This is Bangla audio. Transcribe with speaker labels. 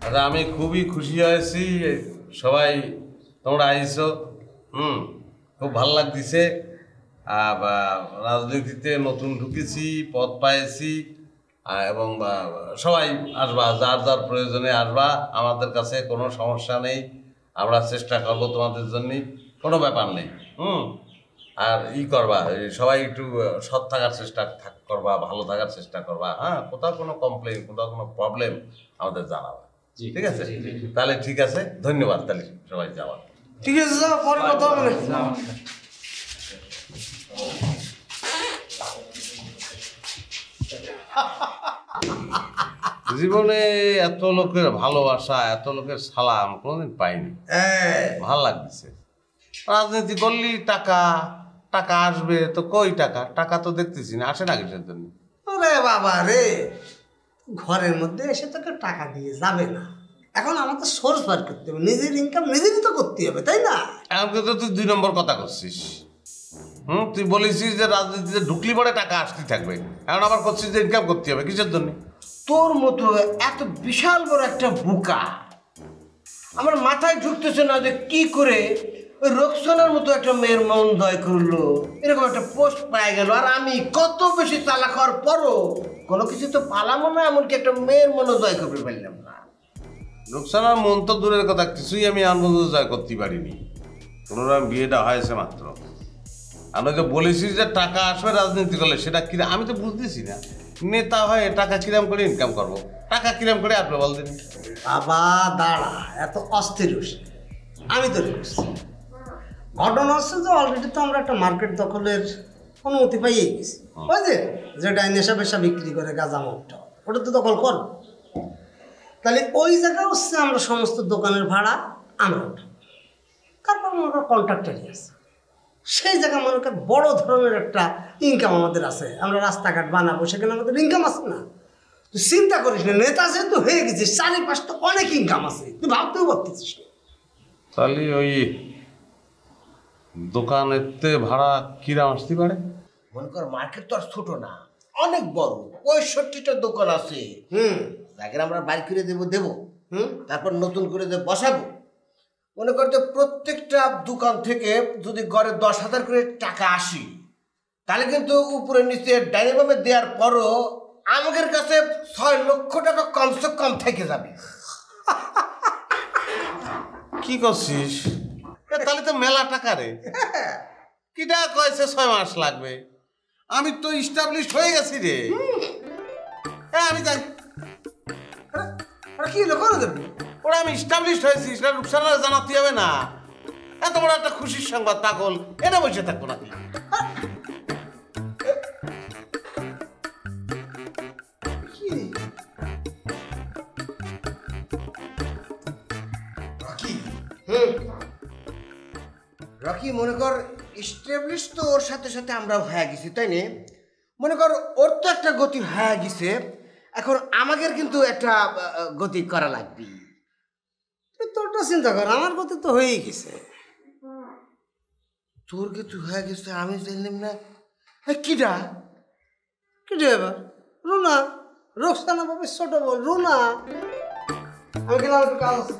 Speaker 1: আচ্ছা, আমি খুবই খুশি হয়েছি সবাই তোমরা আইছো। খুব ভালো লাগতেছে। রাজনীতিতে নতুন ঢুকেছি, পদ পাইছি, এবং সবাই আসবা, যার যার প্রয়োজনে আসবা। আমাদের কাছে কোনো সমস্যা নেই, আমরা চেষ্টা করবো তোমাদের জন্য, কোনো ব্যাপার নেই। আর করবা, সবাই একটু সৎ থাকার চেষ্টা করবা, ভালো থাকার চেষ্টা করবা। হ্যাঁ, কোথাও কোনো কমপ্লেন, কোথাও কোনো প্রবলেম আমাদের জানাবা। ঠিক আছে? তাহলে ঠিক আছে, ধন্যবাদ। তাহলে সবাই যাওয়া।
Speaker 2: ঠিক আছে, যাও, পরে কথা হবে।
Speaker 1: জীবনে এত লোকের ভালোবাসা, এত লোকের সালাম কোনোদিন পাইনি। ভাল লাগছে। রাজনীতি করলি টাকা টাকা আসবে, তো কই টাকা? টাকা তো দেখতেছি না, আসে না কিসের জন্য?
Speaker 2: ওরে বাবা রে, ঘরের মধ্যে এসে তোকে টাকা দিয়ে যাবে না। এখন আমাদের সোর্স বার করতে হবে, নিজের ইনকাম নিজেরই তো করতে হবে, তাই না?
Speaker 1: এখন তো তুই 2 নম্বর কথা করছিস। তুই বলেছিস যে রাজনীতিতে ঢুকলি পরে টাকা আসতে থাকবে, এখন আবার করছিস যে ইনকাম করতে হবে। কিসের জন্য?
Speaker 2: তোর মতো এত বিশাল বড় একটা বোকা আমার মাথায় ঢুকতেছে না যে কি করে ওই রোকসানার মতো একটা মেয়ের মন দয় করলো, এরকম একটা পোস্ট পাই গেল। আর আমি কত বেশি চালাক হওয়ার পরও কোনো কিছু তো পালামো না, এমনকি একটা মেয়ের মনও জয় করতে পারলাম না।
Speaker 1: রোকসানার মন তো দূরের কথা, কিছুই আমি আনন্দ জয় করতে পারিনি। কোনোরকম বিয়েটা হয়েছে মাত্র। আমরা যে বলেছি যে টাকা আসবে রাজনীতি করলে, সেটা কিনা আমি তো বুঝতেছি না। নেতা হয়ে টাকা কিরাম করে ইনকাম করবো, টাকা কিরাম করে আসবে বলতেন?
Speaker 2: বাবা দাঁড়া, এত অস্থির আমি তো ঘটনা হচ্ছে যে অলরেডি তো আমরা একটা মার্কেট দখলের অনুমতি পাইয়ে গেছি। ওই যেটা নেশা পেশা বিক্রি করে গাঁজা মুখটা, ওটা তো দখল কর। তাহলে ওই জায়গা হচ্ছে আমরা সমস্ত দোকানের ভাড়া আমরা উঠাবো। তারপর মনে কর কন্ট্রাক্টারই আছে, সেই জায়গা মনে কর বড় ধরনের একটা ইনকাম আমাদের আছে। আমরা রাস্তাঘাট বানাবো, সেখানে আমাদের ইনকাম আছে না? তুই চিন্তা করিস না, নেতা যেহেতু হয়ে গেছিস, চারিপাশ তো অনেক ইনকাম আছে, তুই ভাবতেও পারতেছিস না।
Speaker 1: তাহলে ওই দোকানেতে ভাড়া কিরাম আসতে পারে?
Speaker 2: মনে কর মার্কেট তো আর ছোট না, অনেক বড়, 65টা দোকান আছে। জায়গায় আমরা বাইর করে দেবো, তারপর নতুন করে বসাবো। মনে করতে প্রত্যেকটা দোকান থেকে যদি গড়ে 10,000 করে টাকা আসি, তাহলে কিন্তু উপরে নিচে ডাইনিবামে দেওয়ার পরও আমাদের কাছে 6 লক্ষ টাকা কমসে কম থেকে যাবে।
Speaker 1: কি করছিস? তাহলে তো মেলা টাকা রে। কিটা কয়েছে 6 মাস লাগবে? আমি তো ইস্টাবলিশ হয়ে গেছি রে। আমি যাই।
Speaker 2: কি করে দেবো?
Speaker 1: ওরা আমি ইস্টাবলিশ হয়েছি, সেটা রুকসানা জানাতে হবে না? এত বড় একটা খুশির সংবাদ, পাগল এটা বসে থাকবো নাকি?
Speaker 3: রকি মনে কর এস্টাবলিশ তো ওর সাথে সাথে আমরাও হয়ে গেছি, তাই না? মনে কর ওর তো একটা গতি হয়ে গেছে, এখন আমাদের কিন্তু একটা গতি করা লাগবে।
Speaker 2: তোরটা চিন্তা কর, আমার গতি তো হয়েই গেছে।
Speaker 3: তোর গতি হয়ে গেছে, আমি জানলাম না। কিডা
Speaker 2: এবার রুনা, রোকসানা বাবু ছোট বল রুনা। আমি গেলাম, একটু কাজ আছে।